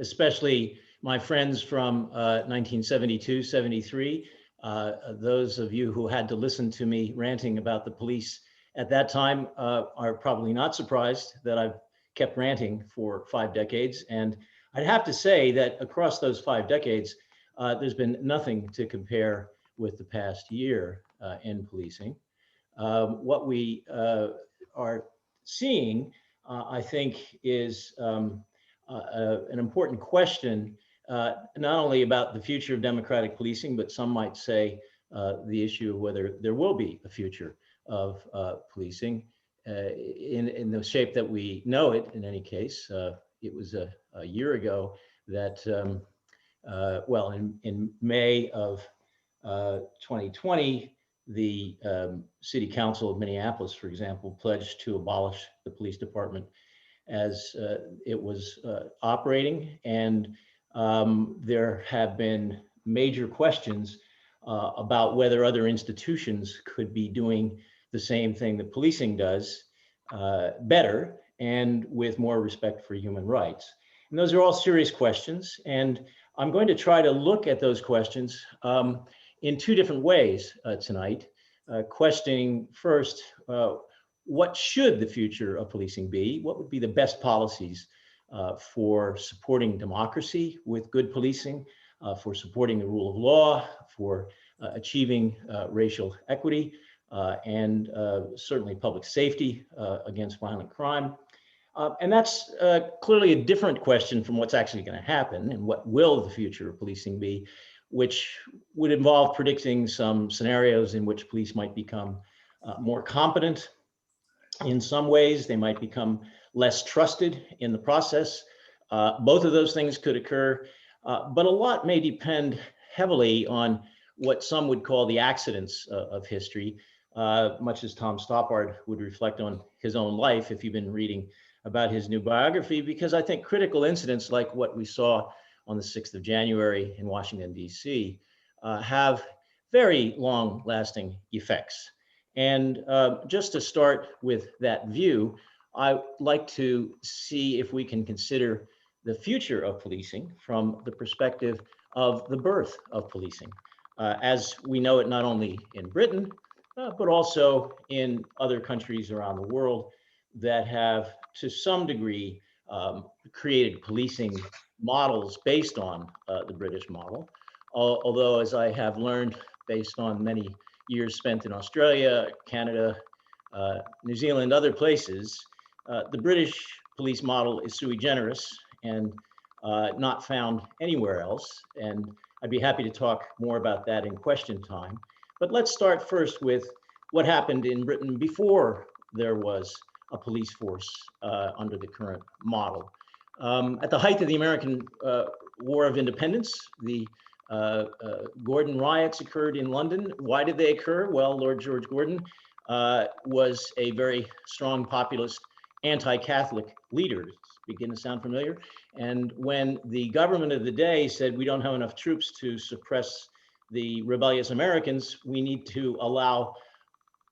especially my friends from 1972, 73. Those of you who had to listen to me ranting about the police at that time are probably not surprised that I've kept ranting for 5 decades. And I'd have to say that across those 5 decades, there's been nothing to compare with the past year in policing. What we are seeing, I think, is an important question, not only about the future of democratic policing, but some might say the issue of whether there will be a future of policing in the shape that we know it. In any case, it was a year ago that, well, in May of 2020, the City Council of Minneapolis, for example, pledged to abolish the police department as it was operating. And there have been major questions about whether other institutions could be doing the same thing that policing does better and with more respect for human rights. And those are all serious questions. And I'm going to try to look at those questions in 2 different ways tonight. Questioning first, what should the future of policing be? What would be the best policies for supporting democracy with good policing, for supporting the rule of law, for achieving racial equity, and certainly public safety against violent crime? And that's clearly a different question from what's actually going to happen and what will the future of policing be, which would involve predicting some scenarios in which police might become more competent. In some ways, they might become less trusted in the process. Both of those things could occur, but a lot may depend heavily on what some would call the accidents of history, much as Tom Stoppard would reflect on his own life if you've been reading about his new biography, because I think critical incidents like what we saw on the 6th of January in Washington, D.C., have very long-lasting effects. And just to start with that view, I'd like to see if we can consider the future of policing from the perspective of the birth of policing, as we know it not only in Britain, but also in other countries around the world that have, to some degree, created policing models based on the British model. Although, as I have learned based on many years spent in Australia, Canada, New Zealand, other places, the British police model is sui generis and not found anywhere else. And I'd be happy to talk more about that in question time. But let's start first with what happened in Britain before there was a police force under the current model. At the height of the American War of Independence, the Gordon riots occurred in London. Why did they occur? Well, Lord George Gordon was a very strong populist anti-Catholic leader. Begin to sound familiar? And when the government of the day said, we don't have enough troops to suppress the rebellious Americans, we need to allow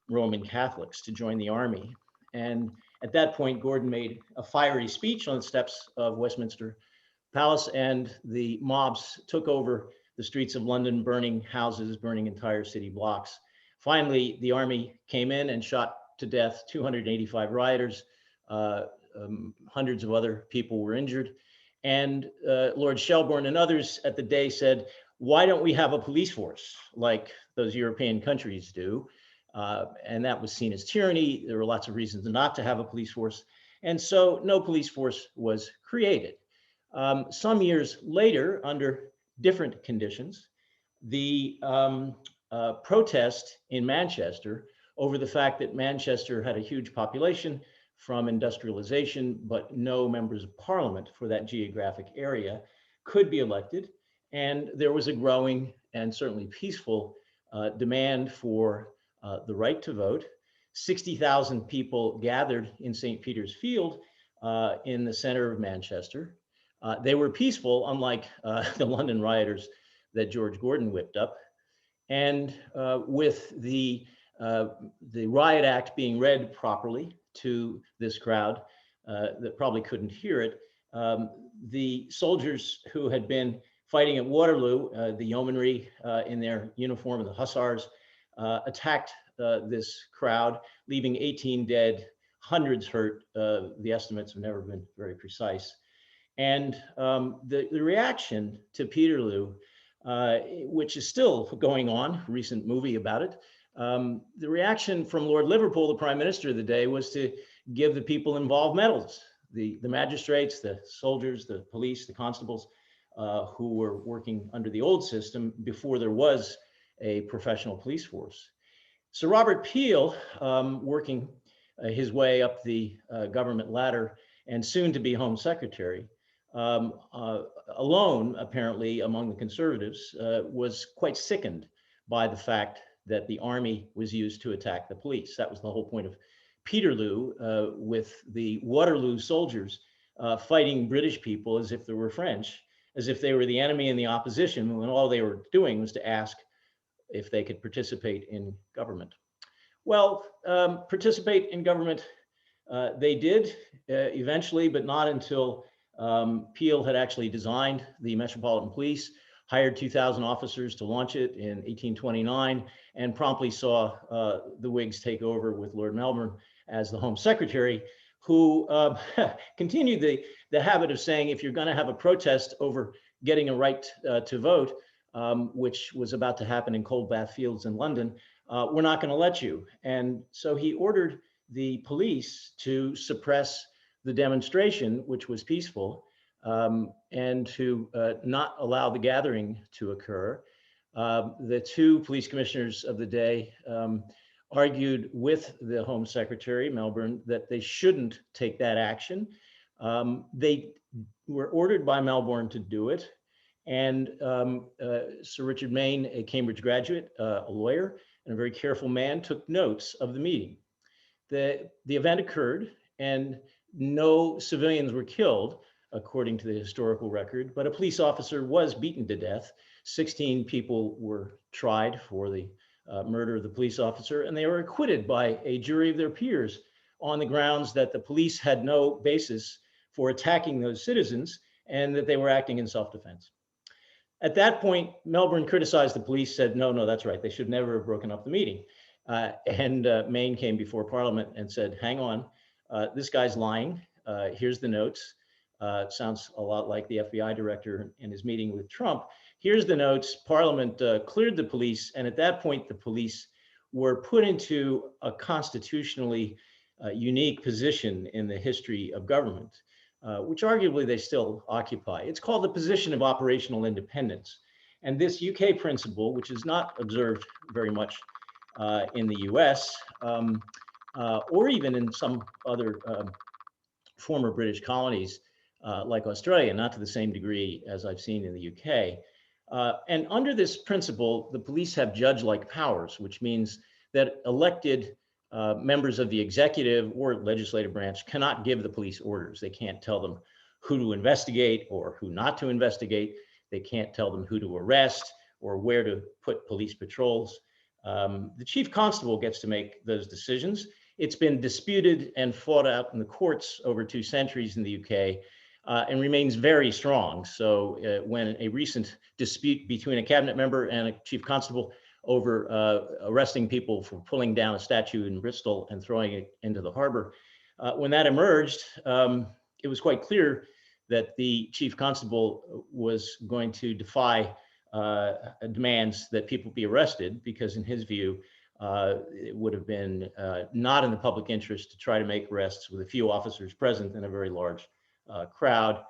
Roman Catholics to join the army. And at that point, Gordon made a fiery speech on the steps of Westminster Palace, and the mobs took over the streets of London, burning houses, burning entire city blocks. Finally, the army came in and shot to death 285 rioters. Hundreds of other people were injured. And Lord Shelburne and others at the day said, why don't we have a police force like those European countries do? And that was seen as tyranny. There were lots of reasons not to have a police force. And so no police force was created. Some years later, under different conditions, the protest in Manchester over the fact that Manchester had a huge population from industrialization, but no members of parliament for that geographic area could be elected. And there was a growing and certainly peaceful demand for the right to vote. 60,000 people gathered in St. Peter's Field in the center of Manchester. They were peaceful, unlike the London rioters that George Gordon whipped up. And with the Riot Act being read properly to this crowd that probably couldn't hear it, The soldiers who had been fighting at Waterloo, the yeomanry in their uniform, the hussars, attacked this crowd, leaving 18 dead, hundreds hurt. The estimates have never been very precise. And the reaction to Peterloo, which is still going on, recent movie about it, the reaction from Lord Liverpool, the Prime Minister of the day, was to give the people involved medals. The magistrates, the soldiers, the police, the constables who were working under the old system before there was a professional police force. Sir Robert Peel, working his way up the government ladder and soon to be Home Secretary, alone apparently among the conservatives, was quite sickened by the fact that the army was used to attack the police. That was the whole point of Peterloo, with the Waterloo soldiers fighting British people as if they were French, as if they were the enemy and the opposition, when all they were doing was to ask if they could participate in government. Well, participate in government they did eventually, but not until Peel had actually designed the Metropolitan Police, hired 2,000 officers to launch it in 1829, and promptly saw the Whigs take over with Lord Melbourne as the Home Secretary, who continued the habit of saying, if you're going to have a protest over getting a right to vote, which was about to happen in Coldbath Fields in London, we're not going to let you. And so he ordered the police to suppress the demonstration, which was peaceful, and to not allow the gathering to occur. The two police commissioners of the day argued with the Home Secretary, Melbourne, that they shouldn't take that action. They were ordered by Melbourne to do it. And Sir Richard Mayne, a Cambridge graduate, a lawyer, and a very careful man, took notes of the meeting. The event occurred, and no civilians were killed, according to the historical record, but a police officer was beaten to death. 16 people were tried for the murder of the police officer, and they were acquitted by a jury of their peers on the grounds that the police had no basis for attacking those citizens and that they were acting in self-defense. At that point, Melbourne criticized the police, said, no, that's right, they should never have broken up the meeting. And Mayne came before Parliament and said, hang on, this guy's lying. Here's the notes. It sounds a lot like the FBI director in his meeting with Trump. Here's the notes. Parliament cleared the police. And at that point, the police were put into a constitutionally unique position in the history of government, which arguably they still occupy. It's called the position of operational independence. And this UK principle, which is not observed very much in the US, or even in some other former British colonies like Australia, not to the same degree as I've seen in the UK. And under this principle, the police have judge-like powers, which means that elected members of the executive or legislative branch cannot give the police orders. They can't tell them who to investigate or who not to investigate. They can't tell them who to arrest or where to put police patrols. The chief constable gets to make those decisions. It's been disputed and fought out in the courts over 2 centuries in the UK and remains very strong. So when a recent dispute between a cabinet member and a chief constable over arresting people for pulling down a statue in Bristol and throwing it into the harbor, when that emerged, it was quite clear that the chief constable was going to defy demands that people be arrested, because in his view, it would have been not in the public interest to try to make arrests with a few officers present in a very large crowd,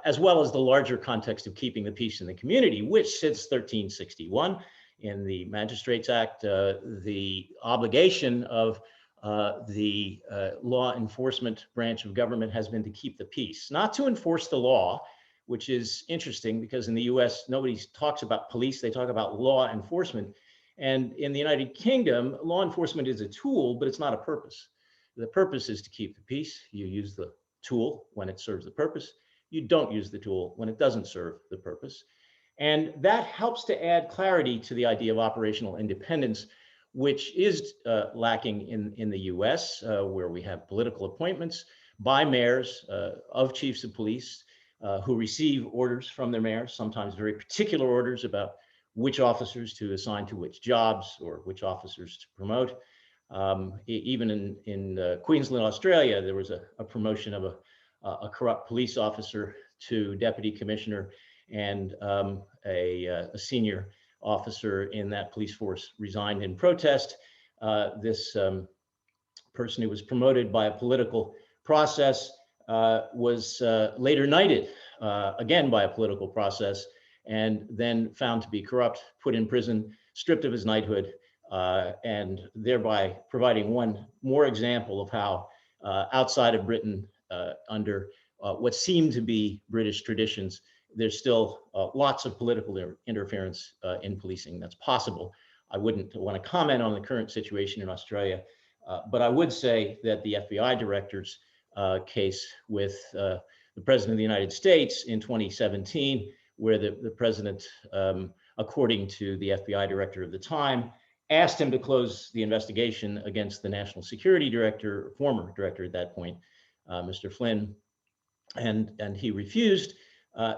as well as the larger context of keeping the peace in the community, which since 1361 in the Magistrates Act, the obligation of the law enforcement branch of government has been to keep the peace, not to enforce the law, which is interesting because in the US, nobody talks about police, they talk about law enforcement. And in the United Kingdom, law enforcement is a tool, but it's not a purpose. The purpose is to keep the peace. You use the tool when it serves the purpose. You don't use the tool when it doesn't serve the purpose. And that helps to add clarity to the idea of operational independence, which is lacking in the US, where we have political appointments, by mayors of chiefs of police who receive orders from their mayors, sometimes very particular orders about which officers to assign to which jobs or which officers to promote. Even in Queensland, Australia, there was a promotion of a corrupt police officer to deputy commissioner, and a senior officer in that police force resigned in protest. This person who was promoted by a political process was later knighted again by a political process, and then found to be corrupt, put in prison, stripped of his knighthood, and thereby providing one more example of how outside of Britain, under what seemed to be British traditions, there's still lots of political interference in policing that's possible. I wouldn't want to comment on the current situation in Australia, but I would say that the FBI director's case with the President of the United States in 2017, where the president, according to the FBI director of the time, asked him to close the investigation against the national security director, former director at that point, Mr. Flynn, and he refused.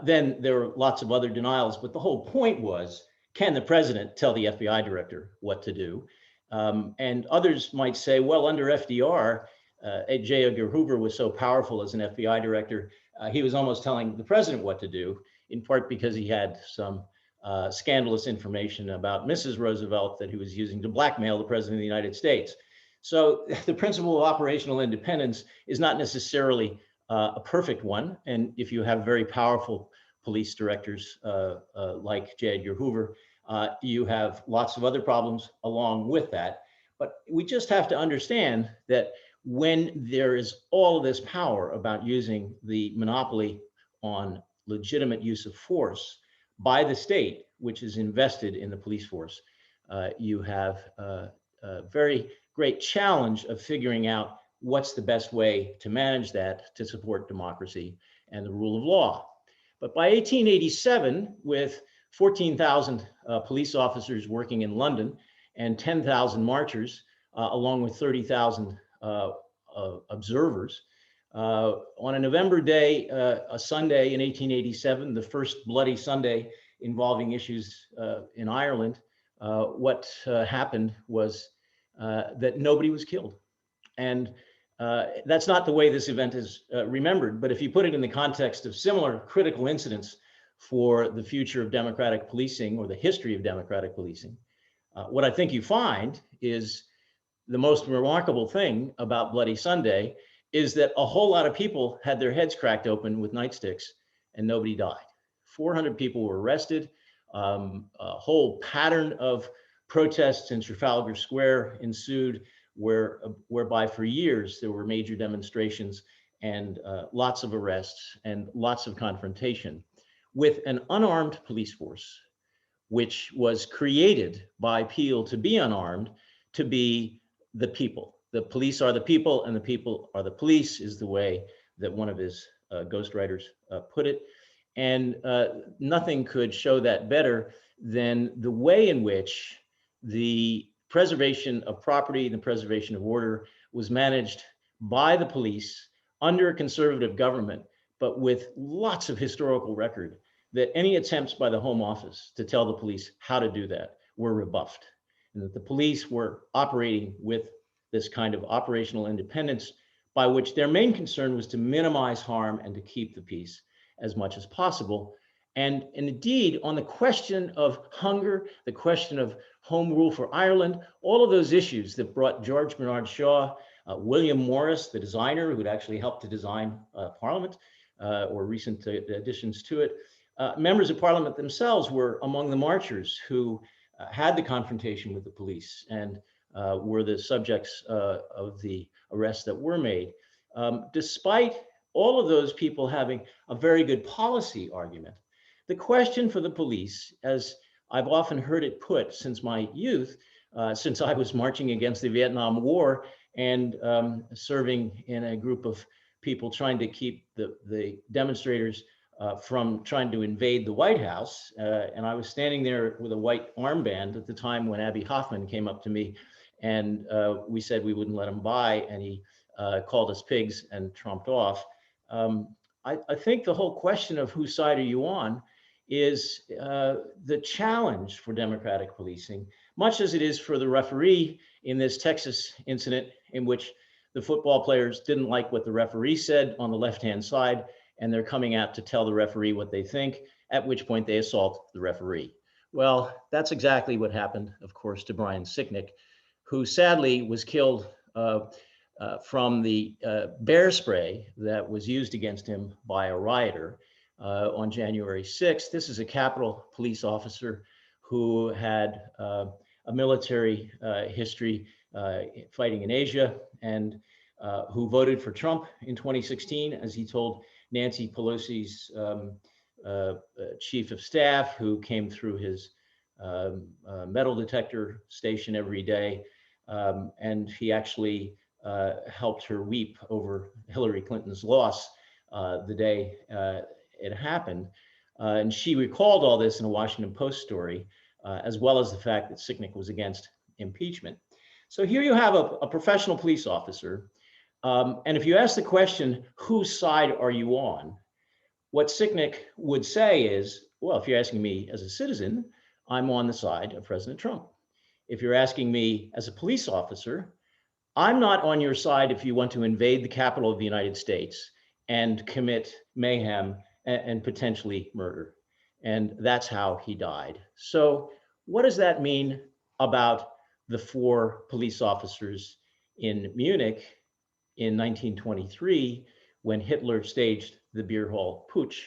Then there were lots of other denials, but the whole point was, can the president tell the FBI director what to do? And others might say, well, under FDR, J. Edgar Hoover was so powerful as an FBI director, he was almost telling the president what to do, in part because he had some scandalous information about Mrs. Roosevelt that he was using to blackmail the president of the United States. So the principle of operational independence is not necessarily a perfect one. And if you have very powerful police directors like J. Edgar Hoover, you have lots of other problems along with that. But we just have to understand that when there is all of this power about using the monopoly on legitimate use of force by the state, which is invested in the police force, you have a very great challenge of figuring out what's the best way to manage that to support democracy and the rule of law. But by 1887, with 14,000 police officers working in London and 10,000 marchers, along with 30,000 observers, on a November day, a Sunday in 1887, the first bloody Sunday involving issues in Ireland, what happened was that nobody was killed. And that's not the way this event is remembered, but if you put it in the context of similar critical incidents for the future of democratic policing or the history of democratic policing, what I think you find is the most remarkable thing about Bloody Sunday is that a whole lot of people had their heads cracked open with nightsticks and nobody died. 400 people were arrested. A whole pattern of protests in Trafalgar Square ensued, whereby for years there were major demonstrations and lots of arrests and lots of confrontation with an unarmed police force, which was created by Peel to be unarmed, to be the people. The police are the people and the people are the police, is the way that one of his ghostwriters put it. And nothing could show that better than the way in which the preservation of property and the preservation of order was managed by the police under a conservative government, but with lots of historical record that any attempts by the Home Office to tell the police how to do that were rebuffed, and that the police were operating with this kind of operational independence by which their main concern was to minimize harm and to keep the peace as much as possible. And indeed, on the question of hunger, the question of home rule for Ireland, all of those issues that brought George Bernard Shaw, William Morris, the designer who had actually helped to design Parliament or recent additions to it, members of Parliament themselves were among the marchers who had the confrontation with the police and were the subjects of the arrests that were made. Despite all of those people having a very good policy argument, the question for the police, as I've often heard it put since my youth, since I was marching against the Vietnam War and serving in a group of people trying to keep the demonstrators from trying to invade the White House. And I was standing there with a white armband at the time when Abbie Hoffman came up to me, and we said we wouldn't let him by. And he called us pigs and trumped off. I think the whole question of whose side are you on is the challenge for democratic policing, much as it is for the referee in this Texas incident in which the football players didn't like what the referee said on the left-hand side, and they're coming out to tell the referee what they think, at which point they assault the referee. Well, that's exactly what happened, of course, to Brian Sicknick, who sadly was killed from the bear spray that was used against him by a rioter on January 6th. This is a Capitol Police officer who had a military history fighting in Asia, and who voted for Trump in 2016, as he told Nancy Pelosi's chief of staff, who came through his metal detector station every day. And he actually helped her weep over Hillary Clinton's loss the day it happened. And she recalled all this in a Washington Post story, as well as the fact that Sicknick was against impeachment. So here you have a professional police officer. And if you ask the question, whose side are you on? What Sicknick would say is, well, if you're asking me as a citizen, I'm on the side of President Trump. If you're asking me as a police officer, I'm not on your side if you want to invade the Capitol of the United States and commit mayhem and potentially murder. And that's how he died. So what does that mean about the 4 police officers in Munich in 1923 when Hitler staged the beer hall putsch?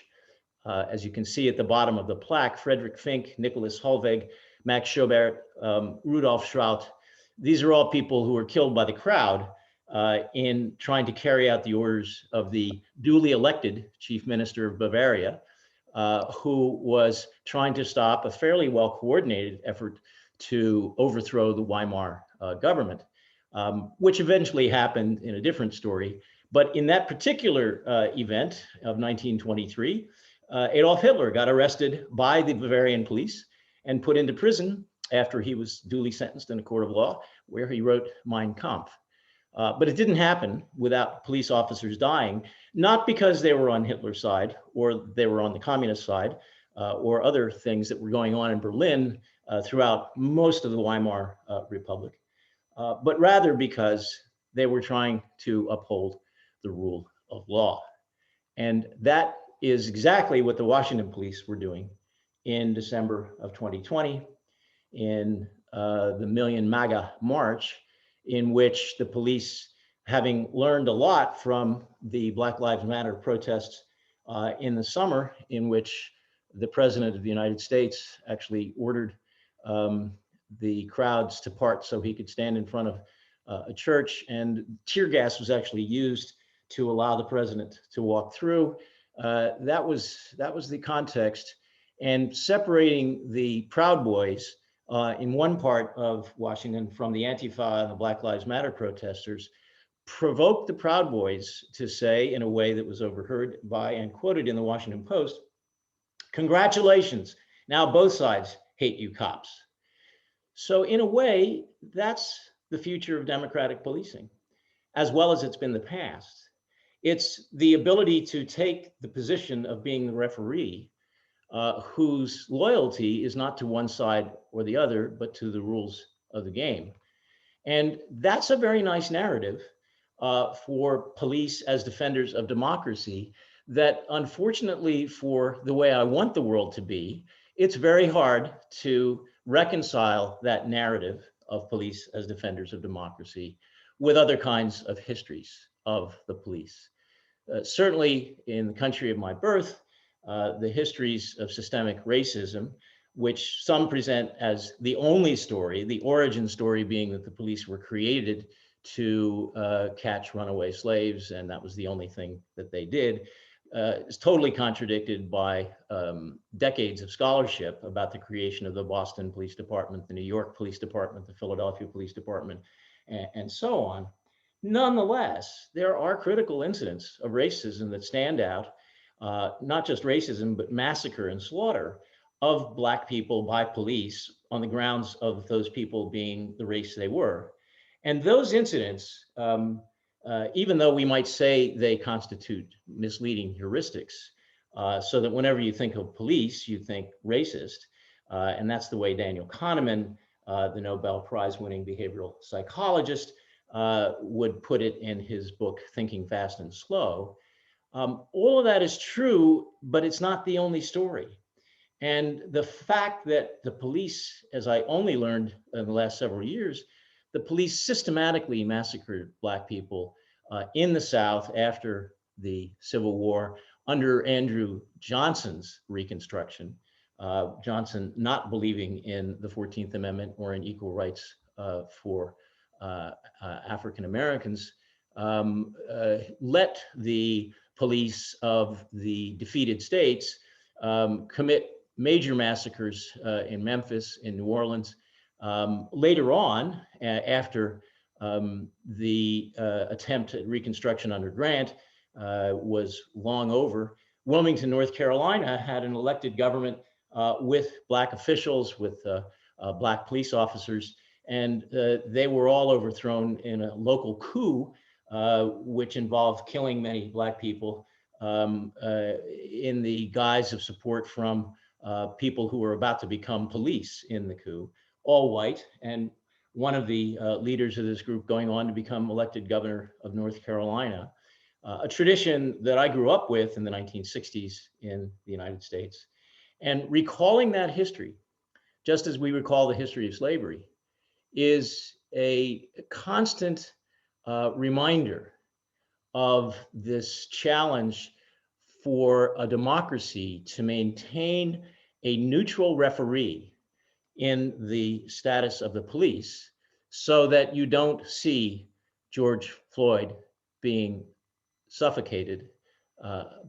As you can see at the bottom of the plaque, Frederick Fink, Nicholas Holweg, Max Schobert, Rudolf Schraut, these are all people who were killed by the crowd in trying to carry out the orders of the duly elected chief minister of Bavaria, who was trying to stop a fairly well-coordinated effort to overthrow the Weimar government, which eventually happened in a different story. But in that particular event of 1923, Adolf Hitler got arrested by the Bavarian police and put into prison after he was duly sentenced in a court of law, where he wrote Mein Kampf. But it didn't happen without police officers dying, not because they were on Hitler's side or they were on the communist side or other things that were going on in Berlin throughout most of the Weimar Republic, but rather because they were trying to uphold the rule of law. And that is exactly what the Washington police were doing in December of 2020 in the Million MAGA March, in which the police, having learned a lot from the Black Lives Matter protests in the summer, in which the President of the United States actually ordered the crowds to part so he could stand in front of a church, and tear gas was actually used to allow the president to walk through. That was the context. And separating the Proud Boys in one part of Washington from the Antifa and the Black Lives Matter protesters provoked the Proud Boys to say, in a way that was overheard by and quoted in the Washington Post, "Congratulations, now both sides hate you cops." So in a way, that's the future of democratic policing, as well as it's been the past. It's the ability to take the position of being the referee, whose loyalty is not to one side or the other, but to the rules of the game. And that's a very nice narrative for police as defenders of democracy that, unfortunately, for the way I want the world to be, it's very hard to reconcile that narrative of police as defenders of democracy with other kinds of histories of the police. Certainly in the country of my birth, the histories of systemic racism, which some present as the only story, the origin story being that the police were created to catch runaway slaves, and that was the only thing that they did, is totally contradicted by decades of scholarship about the creation of the Boston Police Department, the New York Police Department, the Philadelphia Police Department, and so on. Nonetheless, there are critical incidents of racism that stand out, not just racism, but massacre and slaughter of Black people by police on the grounds of those people being the race they were. And those incidents even though we might say they constitute misleading heuristics, so that whenever you think of police, you think racist. And that's the way Daniel Kahneman, the Nobel Prize winning behavioral psychologist, would put it in his book, Thinking Fast and Slow. All of that is true, but it's not the only story. And the fact that the police, as I only learned in the last several years, the police systematically massacred Black people in the South after the Civil War under Andrew Johnson's Reconstruction. Johnson not believing in the 14th Amendment or in equal rights for African Americans, let the police of the defeated states commit major massacres in Memphis, in New Orleans. Later on, after the attempt at Reconstruction under Grant was long over, Wilmington, North Carolina had an elected government with Black officials, with Black police officers, and they were all overthrown in a local coup, which involved killing many Black people in the guise of support from people who were about to become police in the coup, all white, and one of the leaders of this group going on to become elected governor of North Carolina, a tradition that I grew up with in the 1960s in the United States. And recalling that history, just as we recall the history of slavery, is a constant reminder of this challenge for a democracy to maintain a neutral referee in the status of the police so that you don't see George Floyd being suffocated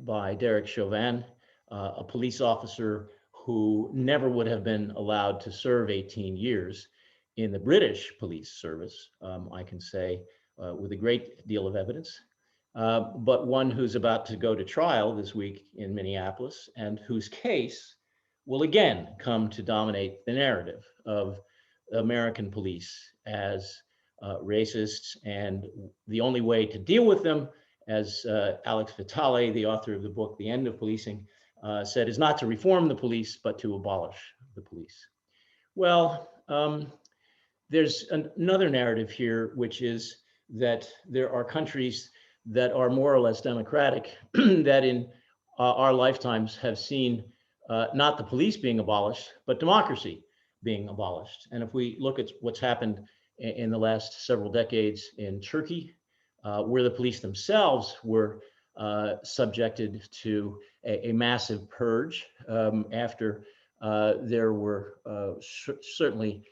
by Derek Chauvin, a police officer who never would have been allowed to serve 18 years in the British police service, I can say with a great deal of evidence, but one who's about to go to trial this week in Minneapolis and whose case will again come to dominate the narrative of American police as racists. And the only way to deal with them, as Alex Vitale, the author of the book, The End of Policing, said, is not to reform the police, but to abolish the police. Well, there's another narrative here, which is that there are countries that are more or less democratic that in our lifetimes have seen not the police being abolished, but democracy being abolished. And if we look at what's happened in the last several decades in Turkey, where the police themselves were subjected to a massive purge after there were certainly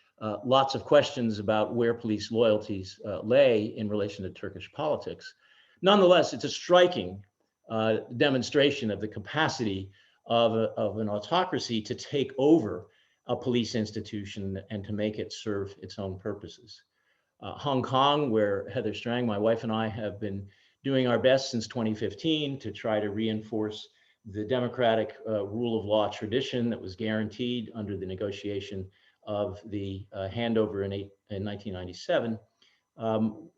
lots of questions about where police loyalties lay in relation to Turkish politics. Nonetheless, it's a striking demonstration of the capacity of an autocracy to take over a police institution and to make it serve its own purposes. Hong Kong, where Heather Strang, my wife, and I have been doing our best since 2015 to try to reinforce the democratic rule of law tradition that was guaranteed under the negotiation of the handover in 1997,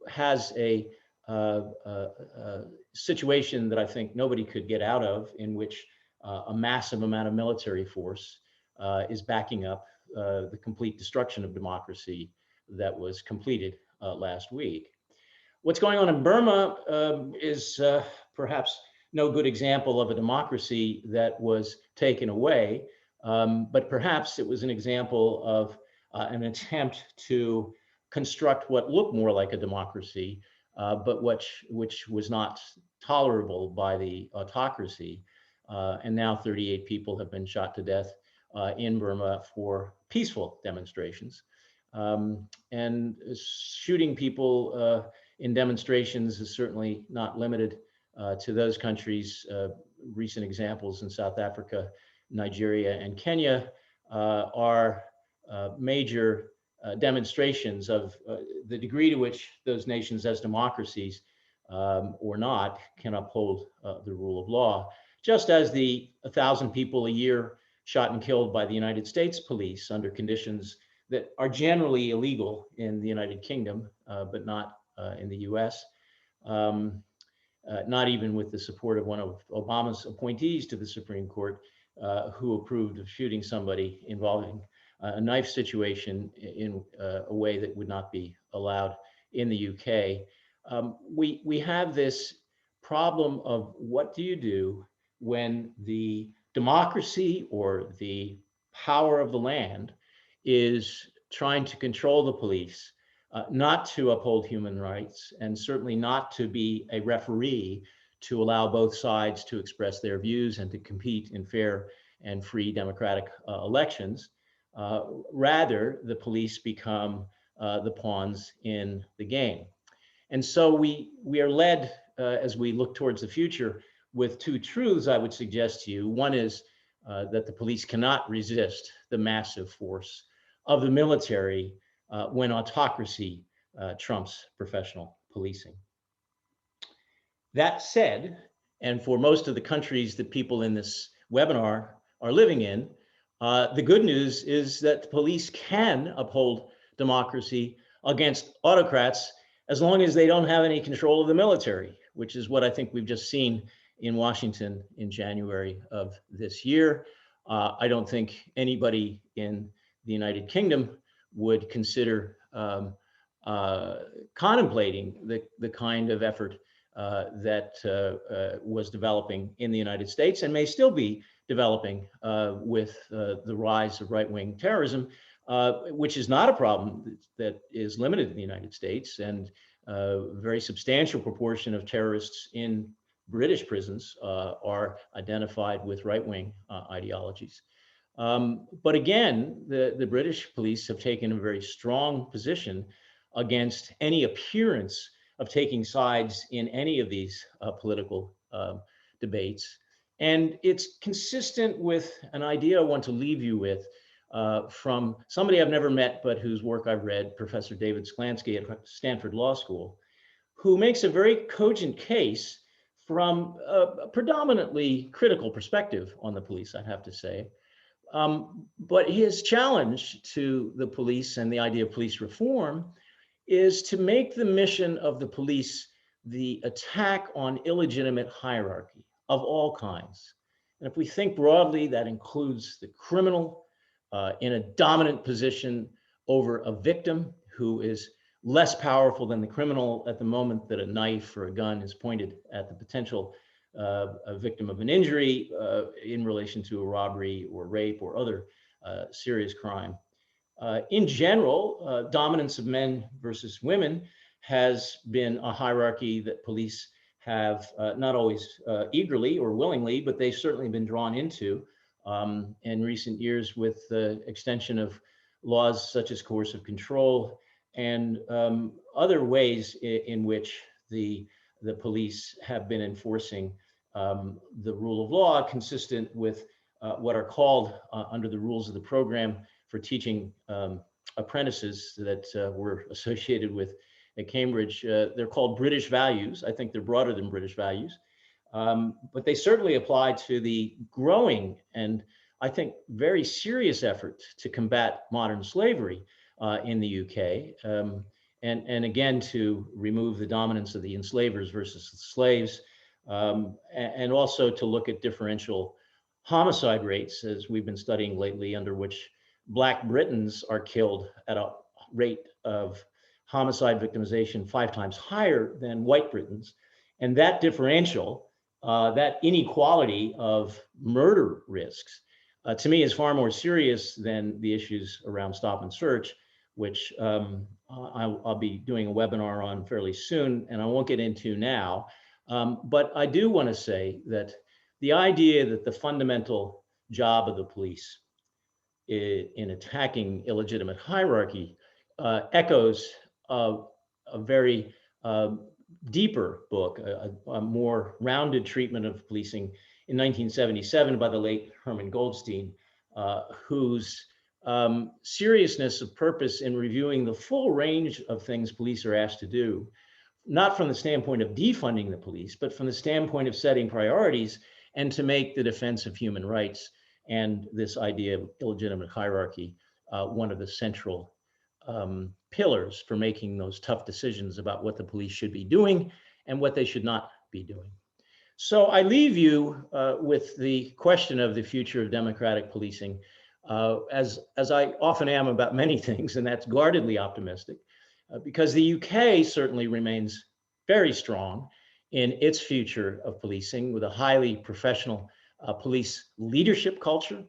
has a situation that I think nobody could get out of, in which a massive amount of military force is backing up the complete destruction of democracy that was completed last week. What's going on in Burma is perhaps no good example of a democracy that was taken away, but perhaps it was an example of an attempt to construct what looked more like a democracy, but which was not tolerable by the autocracy. And now 38 people have been shot to death in Burma for peaceful demonstrations. And shooting people in demonstrations is certainly not limited to those countries. Recent examples in South Africa, Nigeria, and Kenya are major demonstrations of the degree to which those nations as democracies or not can uphold the rule of law. Just as the 1,000 people a year shot and killed by the United States police under conditions that are generally illegal in the United Kingdom, but not in the US, um, not even with the support of one of Obama's appointees to the Supreme Court, who approved of shooting somebody involving a knife situation in a way that would not be allowed in the UK. We have this problem of what do you do when the democracy or the power of the land is trying to control the police, not to uphold human rights, and certainly not to be a referee to allow both sides to express their views and to compete in fair and free democratic elections. Rather, the police become the pawns in the game. And so we are led, as we look towards the future, with two truths I would suggest to you. One is that the police cannot resist the massive force of the military when autocracy trumps professional policing. That said, and for most of the countries that people in this webinar are living in, the good news is that the police can uphold democracy against autocrats as long as they don't have any control of the military, which is what I think we've just seen in Washington in January of this year. I don't think anybody in the United Kingdom would consider contemplating the kind of effort that was developing in the United States and may still be developing with the rise of right-wing terrorism, which is not a problem that is limited to the United States. And a very substantial proportion of terrorists in British prisons are identified with right-wing ideologies. But again, the British police have taken a very strong position against any appearance of taking sides in any of these political debates. And it's consistent with an idea I want to leave you with from somebody I've never met, but whose work I've read, Professor David Sklansky at Stanford Law School, who makes a very cogent case from a predominantly critical perspective on the police, I'd have to say. But his challenge to the police and the idea of police reform is to make the mission of the police the attack on illegitimate hierarchy of all kinds. And if we think broadly, that includes the criminal in a dominant position over a victim who is less powerful than the criminal at the moment that a knife or a gun is pointed at the potential a victim of an injury in relation to a robbery or rape or other serious crime. In general, dominance of men versus women has been a hierarchy that police have not always eagerly or willingly, but they've certainly been drawn into in recent years with the extension of laws such as coercive control and other ways in which the police have been enforcing the rule of law consistent with what are called under the rules of the program for teaching apprentices that were associated with at Cambridge. They're called British values. I think they're broader than British values, but they certainly apply to the growing and I think very serious effort to combat modern slavery in the UK, and again to remove the dominance of the enslavers versus the slaves, and also to look at differential homicide rates, as we've been studying lately, under which Black Britons are killed at a rate of homicide victimization 5 times higher than white Britons. And that differential, that inequality of murder risks, to me is far more serious than the issues around stop and search, which I'll be doing a webinar on fairly soon, and I won't get into now. But I do want to say that the idea that the fundamental job of the police in attacking illegitimate hierarchy echoes a very deeper book, a more rounded treatment of policing in 1977 by the late Herman Goldstein, whose seriousness of purpose in reviewing the full range of things police are asked to do, not from the standpoint of defunding the police, but from the standpoint of setting priorities and to make the defense of human rights and this idea of illegitimate hierarchy one of the central pillars for making those tough decisions about what the police should be doing and what they should not be doing. So I leave you with the question of the future of democratic policing, as I often am about many things, and that's guardedly optimistic, because the UK certainly remains very strong in its future of policing with a highly professional police leadership culture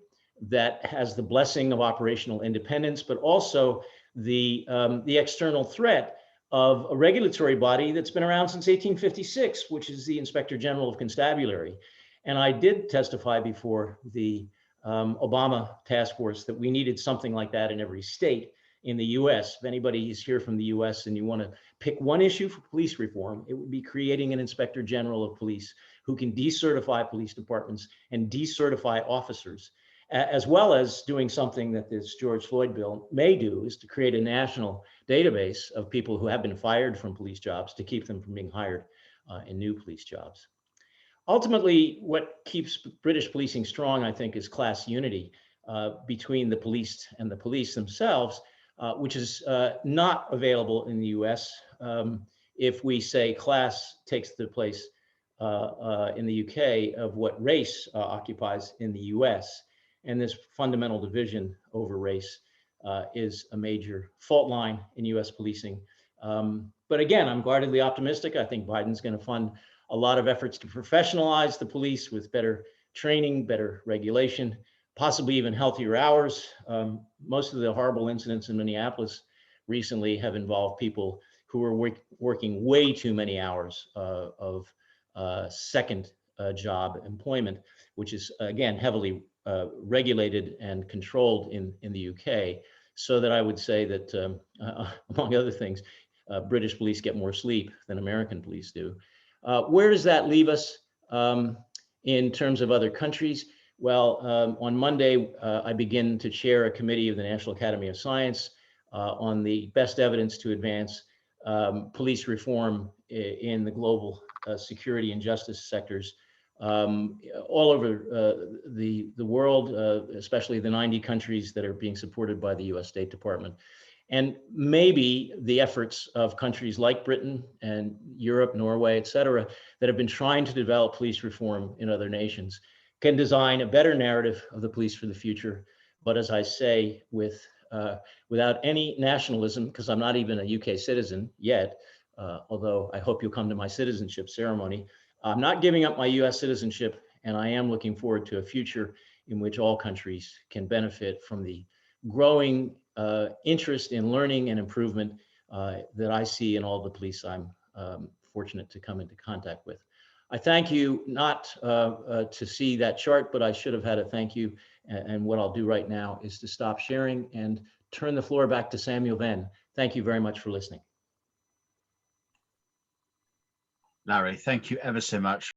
that has the blessing of operational independence, but also the external threat of a regulatory body that's been around since 1856, which is the Inspector General of Constabulary. And I did testify before the Obama task force that we needed something like that in every state in the US. If anybody is here from the US and you want to pick one issue for police reform, it would be creating an Inspector General of Police who can decertify police departments and decertify officers, as well as doing something that this George Floyd bill may do, is to create a national database of people who have been fired from police jobs to keep them from being hired in new police jobs. Ultimately, what keeps British policing strong, I think, is class unity between the policed and the police themselves, which is not available in the US. If we say class takes the place in the UK of what race occupies in the US. And this fundamental division over race is a major fault line in US policing. But again, I'm guardedly optimistic. I think Biden's going to fund a lot of efforts to professionalize the police with better training, better regulation, possibly even healthier hours. Most of the horrible incidents in Minneapolis recently have involved people who are working way too many hours of second job employment, which is, again, heavily regulated and controlled in the UK. So that I would say that, among other things, British police get more sleep than American police do. Where does that leave us in terms of other countries? Well, on Monday, I begin to chair a committee of the National Academy of Science on the best evidence to advance police reform in the global security and justice sectors all over the world, especially the 90 countries that are being supported by the US State Department. And maybe the efforts of countries like Britain and Europe, Norway, et cetera, that have been trying to develop police reform in other nations can design a better narrative of the police for the future. But as I say, without any nationalism, because I'm not even a UK citizen yet, although I hope you'll come to my citizenship ceremony. I'm not giving up my US citizenship, and I am looking forward to a future in which all countries can benefit from the growing interest in learning and improvement that I see in all the police I'm fortunate to come into contact with. I thank you not to see that chart, but I should have had a thank you. And what I'll do right now is to stop sharing and turn the floor back to Samuel Venn. Thank you very much for listening. Larry, thank you ever so much.